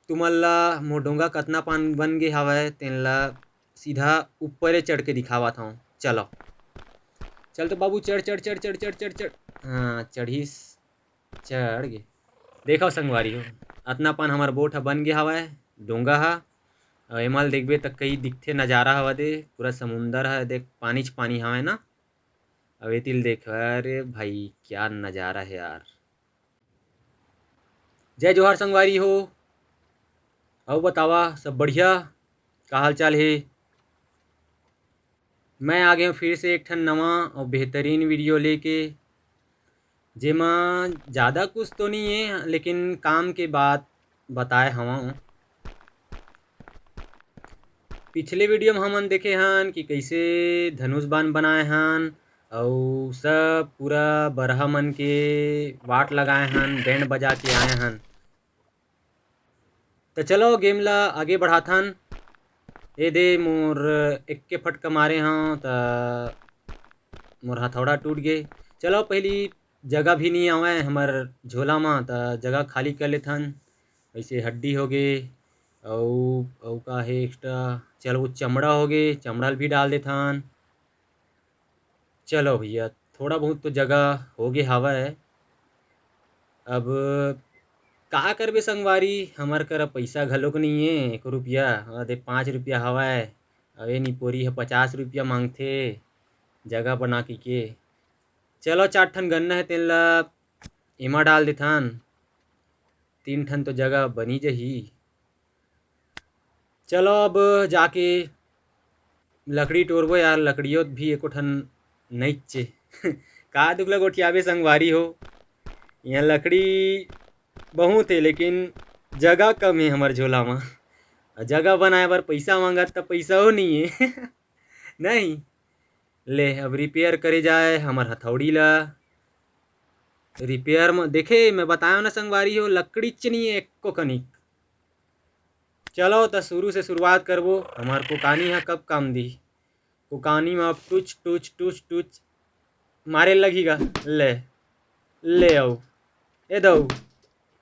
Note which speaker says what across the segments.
Speaker 1: तुमन ला मोर डोंगा कतना पान बन गे हवय तेन ला सीधा ऊपरे चढ़ के दिखावत हूँ। चलो चल तो बाबू, चढ़ चढ़ चढ़ चढ़ चढ़ चढ़ चढ़। हाँ चढ़िस, चढ़ गे। देखो संगवारी हो, अतना पान हमार बोट ह बन गे हवय, डोंगा ह। अउ एमा ल देखबे त कई दिखथे नज़ारा हवा दे, पूरा समुंदर है देख, पानी च पानी हवय ना। अब एती ल देख, अरे भाई क्या नज़ारा है यार। जय जोहार संगवारी हो। अउ बतावा सब बढ़िया, का हाल चाल हे। मैं आ गया फिर से एक ठन नवा और बेहतरीन वीडियो लेके, जेमा ज़्यादा कुछ तो नहीं है लेकिन काम के बात बताए हवा। पिछले वीडियो में हमन देखे हन कि कैसे धनुष बाण बनाए हन, अउ सब पूरा बरहा मन के वाट लगाए हन, बैंड बजा के आए हन। तो चलो गेम ला आगे बढ़ाथन। ए दे मोर एक्के फटका मारे हूँ त मोर हथौड़ा टूट गे। चलो पहली जगह भी नहीं आवे हमर झोला में, त जगह खाली कर लेथन। ऐसे हड्डी हो गे, अउ का है एक्स्ट्रा, चलो वो चमड़ा हो गे, चमड़ा भी डाल देथन। चलो भैया थोड़ा बहुत तो जगह हो गे हवय। अब का करबे संगवारी, हमर करा पैसा घलोक नहीं है 1 रुपया, दे 5 रुपया हवय। अवे निपोरी ह 50 रुपया मांगथे जगह बना के। चलो 4 ठन गन्ना है तेन ला एमा डाल देथन, 3 ठन तो जगह बनी जही। चलो अब जाके लकड़ी टोरबो यार, लकड़ियों भी एको ठन नइचे का दुगला गोठियाबे संगवारी हो। यहाँ लकड़ी बहुत है लेकिन जगह कम है हमर झोला में। जगह बनाए बर पैसा मांगत त पैसा हो नहीं है नहीं ले। अब रिपेयर करे जाए हमर हथौड़ी ला, रिपेयर में देखे मैं बताया ना संगवारी हो, लकड़ी च नहीं है एको कनिक। चलो तो शुरू से शुरुआत करबो। हमार कुकानी है कब काम दी, कुकानी में अब टुच टुच टुच टुच मारे लगेगा। ले ले आओ, ए दो,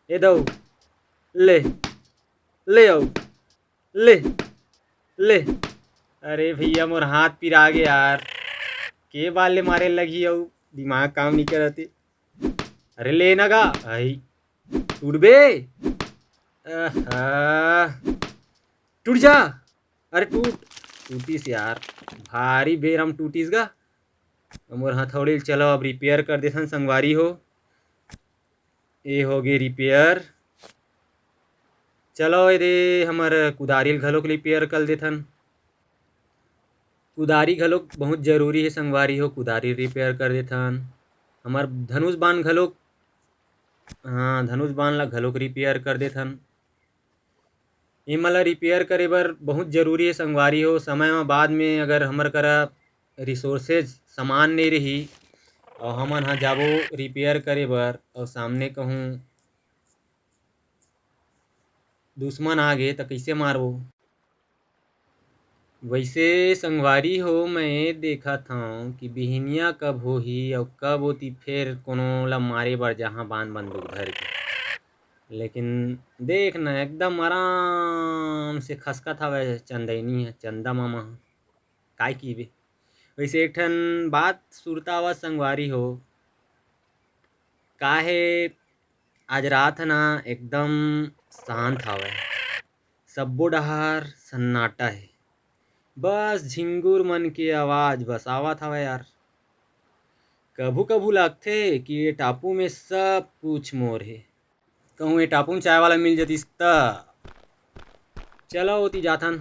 Speaker 1: ए दो, ले ले आओ, ले ले। अरे भैया मोर हाथ पिरा गे यार, के बाल ले मारे लगी अउ दिमाग काम नहीं करते। अरे ले ना गा आई, टूट बे, टूट जा। अरे टूटीस यार, भारी बेरम टूटीस गा मोर हथौड़ी। चलो अब रिपेयर कर देथन संगवारी हो, ये हो गए रिपेयर। चलो ये हमर कुदारी घलोक रिपेयर कर देथन। कुदारी घलोक बहुत जरूरी है संगवारी हो, कुदारी रिपेयर कर देथन। हमार धनुष बाण घलोक, हाँ धनुष बाण ला घलोक रिपेयर कर देथन। एमा ला रिपेयर करे बर बहुत जरूरी है संगवारी हो। समय में बाद में अगर हमर करा रिसोर्सेज सामान नहीं रही और हमन हा जाबो रिपेयर करे बर, और सामने कहूँ दुश्मन आ गए तो कैसे मारबो। वैसे संगवारी हो मैं देखा था कि बिहनिया कब होही और कब होती फिर कोनो ला मारे बर जहाँ बांध बंदूक धर के। लेकिन देख न एकदम आराम से खसकत हवे चंदैनी है, चंदा मामा काय कीबे। वैसे एक ठन बात सुरतावा संगवारी हो, काहे आज रात ना एकदम शांत हवय, सब्बो डहार सन्नाटा है, बस झिंगुर मन के आवाज बस आवत हवय यार। कभू कभू लगथे कि ये टापू में सब कुछ मोर है, कहूँ ये टापू में चाय वाला मिल जतिस त। चलो ओती जाथन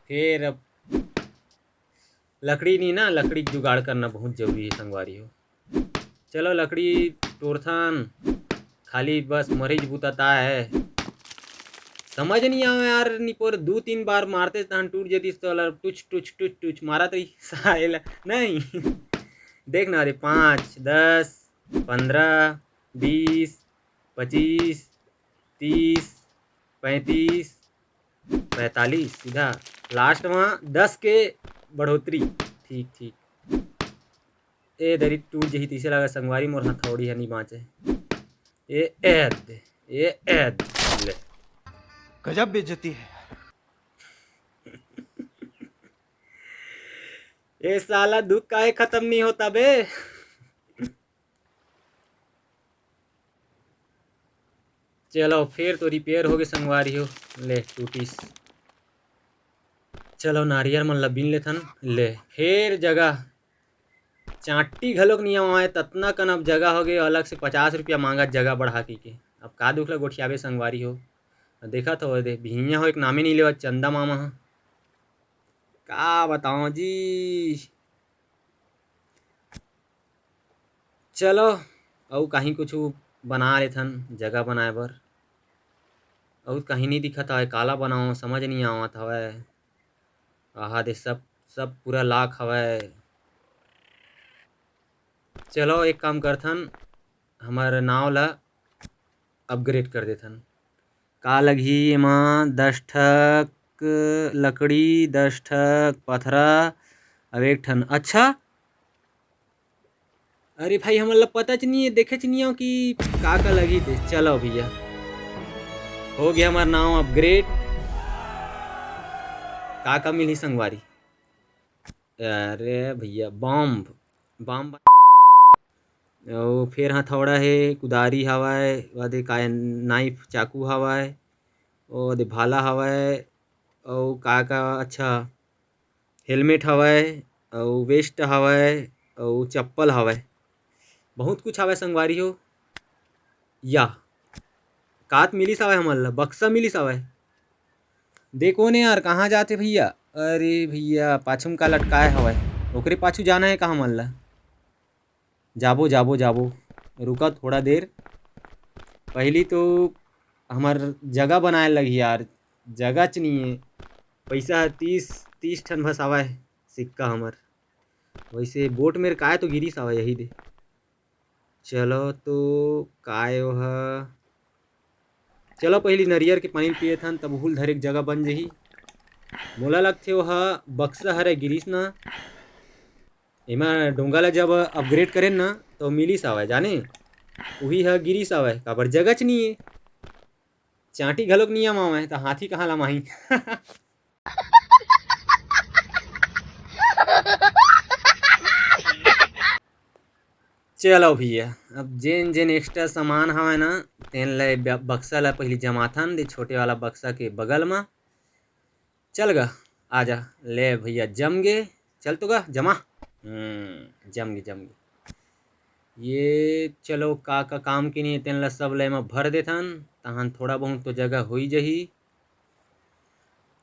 Speaker 1: फिर। अब लकड़ी नहीं ना, लकड़ी जुगाड़ करना बहुत जरूरी है संगवारी हो। चलो लकड़ी तोड़थन, खाली बस मरीज बुताता है। समझ नहीं आवे यार, निपोर 2-3 बार मारते तहन टूट जतिस तो टुच टुच टुच टुच मारत रही साला नहीं देख ना, अरे 5 10 15 20 25 30 35 45 सीधा लास्ट में 10 के बढ़ोतरी। ठीक ठीक, ए दरी टूट जही तीसरे लगा संगवारी, मोर हथौड़ी है नहीं बाँचे। ए ऐद ले,
Speaker 2: गजब बेइज्जती है।
Speaker 1: ये साला दुख काहे खत्म नहीं होता बे। चलो फिर तो रिपेयर हो गए संगवारी हो। ले टूटिस। चलो नारियल मन ला बीन लेथन। ले फिर जगह चाटी घलोक नहीं आए ततना कन अब जगह हो गए अलग से 50 रुपया मांगा जगह बढ़ा के। अब का दुख ला गोठियाबे संगवारी हो। देखा तो दे भिनिया हो एक नामे नहीं लेवा चंदा मामा ह। का बताओ जी। चलो अउ कहीं कुछ बना लेथन जगह बनाए बर। अउ कहीं नहीं दिखत हवय काला बनाओ समझ नहीं आवत हवय। आहा दे सब सब पूरा लाख हवय। चलो एक काम करथन हमर नाव ला अपग्रेड कर देथन। का लगही एमा 10 ठक लकड़ी 10 ठक पथरा अब एक ठन अच्छा। अरे भाई हमन ला पता च नहीं है देखे च नहीं हो कि का लगी दे। चलो भैया हो गया हमार नाव अपग्रेड। का मिली संगवारी। अरे भैया बॉम्ब बॉम्ब अउ फिर हथौड़ा हे कुदारी हवय वादे काय नाइफ चाकू हवय और भाला हवय अउ का अच्छा हेलमेट हवय अउ वेस्ट हवय अउ चप्पल हवय। बहुत कुछ हवय संगवारी हो। या कात मिलिस हवय हमन ला बक्सा मिलिस हवय। देखो ने यार कहाँ जाते भैया। अरे भैया पाछुम का लटकाए हवय ओकरे पाछू जाना है का हमन ला। जाबो जाबो जाबो रुका थोड़ा देर। पहली तो हमार जगह बनाए लगी यार जगह च नहीं है। पैसा 30 ठन बस आवय सिक्का हमर। वैसे बोट मेर काय तो गिरिस हवय यही दे। चलो तो काय ओह चलो पहली नरियर के पानी पिएथन तब हुल धरे के जगह बन जही। मोला लगथे ओह बक्सा हरे गिरिस ना। एमा डोंगा ला जब अपग्रेड करेन ना तो मिलिस हवय जाने उही ह गिरिस हवय काबर जगह च नहीं है। चाटी घलोक नहीं मावय तो हाथी कहाँ ला माही। चलो भैया अब जेन जेन एक्स्ट्रा सामान हवय ना तेन ला बक्सा ला पहले जमाथन दे छोटे वाला बक्सा के बगल में। चल गा आजा ले भैया जम गे। चल तो गा जमा जम गे। ये चलो का काम के नहीं तेन ला सब ला एमा भर देथन तहन थोड़ा बहुत तो जगह हो ही जही।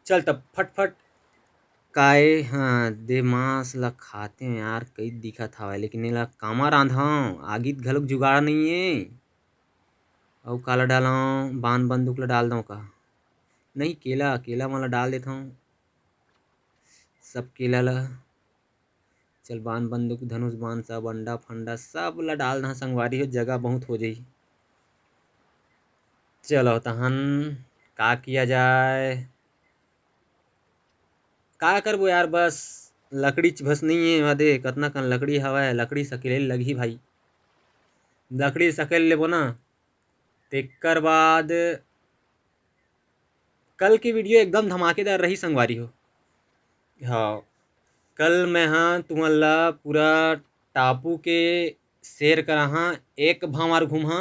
Speaker 1: चल तब फटफट काय हाँ दे मांस ला खाते हैं यार कई दिखत हवय लेकिन एला कामा रांधव आगित घलोक जुगाड़ नहीं है। अउ काला डालव बान बंदूक ला डाल दव का नहीं केला केला मन ला डाल देथव सब केला ला। चल बान बंदूक धनुष बान सब अंडा फंडा सब ला डाल दहा संगवारी हो जगह बहुत हो जाही। चलो तहन का किया जाए का करबो यार बस लकड़ी बस नहीं है वादे कतना कन लकड़ी हवय लकड़ी सकेले लगही भाई। लकड़ी सकेल लेबो ना तेकर बाद कल की वीडियो एकदम धमाकेदार रही संगवारी हो। हाँ कल मैं हाँ तुमन ला पूरा टापू के सैर कराहा एक भांवर घूमहा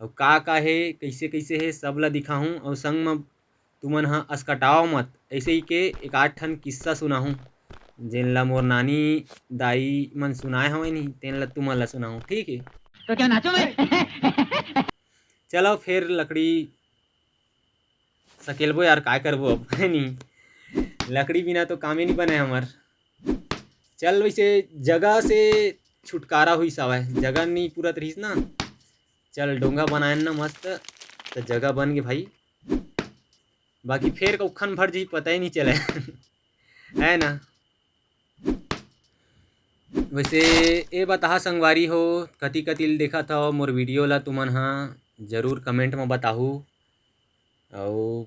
Speaker 1: और का हे कैसे कैसे हे सब ला दिखाहूँ और संग में तुमन हाँ अस्कटाओ मत ऐसे ही के एक आठ ठन किस्सा सुनाहूँ जेन ला मोर नानी दाई मन सुनाए हवय नहीं तेन ला तुमन ला सुनाहूँ ठीक है।
Speaker 3: तो क्या नाचो मैं।
Speaker 1: चलो फिर लकड़ी सकेलबो यार काय करबो अब है नहीं लकड़ी बिना तो काम ही नहीं बने हमर। चल वैसे जगह से छुटकारा हुई सावय जगह नहीं पूरा रहीस ना। चल डोंगा बनाए ना मस्त तो जगह बन गई भाई। बाकी फिर कौखन भर जी पता ही नहीं चले है ना। वैसे ये बता संगवारी हो कति कति देखा था मोर वीडियो ला तुमन हाँ जरूर कमेंट में बताहू। और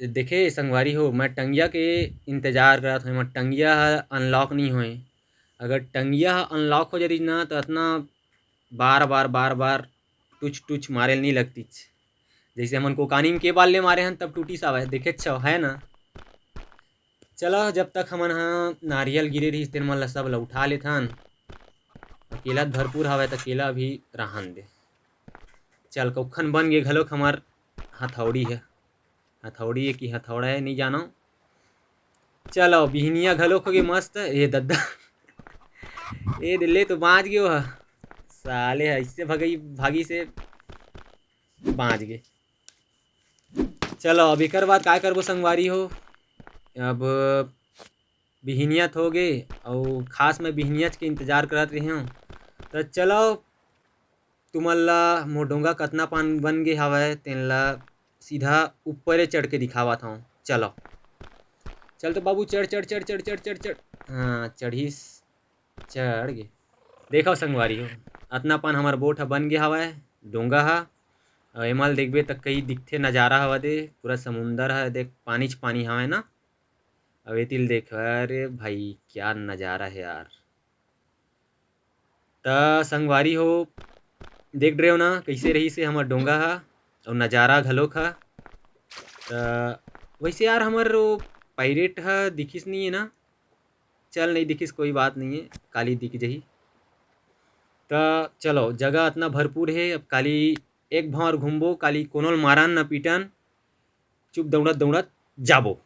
Speaker 1: देखे संगवारी हो मैं टंगिया के इंतजार करत हूँ टंगिया अनलॉक नहीं होए। अगर टंगिया अनलॉक हो जाती ना तो इतना बार बार टुच टुच मारे नहीं लगती। जैसे हमन को कानी में के बाल ले मारे हन तब टूटी सावे देखे छो है ना। चलो जब तक हमन हा नारियल गिरे रही तेन मन ला सब ला उठा लेथन। केला भरपूर हवे त केला भी रहन दे। चल कौखन बन गे घलोक हमार हथौड़ी है। हथौड़ी है कि हथौड़ा है नहीं जानो। चलो बिहनिया घलोक हो गए मस्त ए दद्दा ए दिल्ली तो बाँच गयो ह साले ऐसे भगई भागी से बाँच गए। चलो अब एकर बाद काय करबो संगवारी हो। अब बिहनियत हो गए और खास मैं बिहनियत के इंतजार करत रही हूँ। तो चलो तुमन ला मोर डोंगा कतना पान बन गे हवय तेन ला सीधा ऊपरे चढ़ के दिखावत हूँ। चलो चल तो बाबू चढ़ चढ़ चढ़ चढ़ चढ़ चढ़ चढ़ हाँ चढ़ीस चढ़ गे। देखो संगवारी हो अतना पान हमार बोट ह बन गया हवय डोंगा ह। अउ एमल देखबे त कई दिखथे नज़ारा हवा दे पूरा समुंदर है देख पानीच पानी हवय ना। अब एतिल देख अरे भाई क्या नज़ारा है यार। त संगवारी हो देख रहे हो ना कैसे रही से हमर डोंगा ह और नज़ारा घलोक ह। त वैसे यार हमर वो पायरेट ह दिखिस नहीं है ना। चल नहीं दिखिस कोई बात नहीं है काली दिख जही। त चलो जगह इतना भरपूर है अब काली एक भौर घूमबो काली कोनो ल मारन न पीटन चुप दौड़त दौड़त जाबो।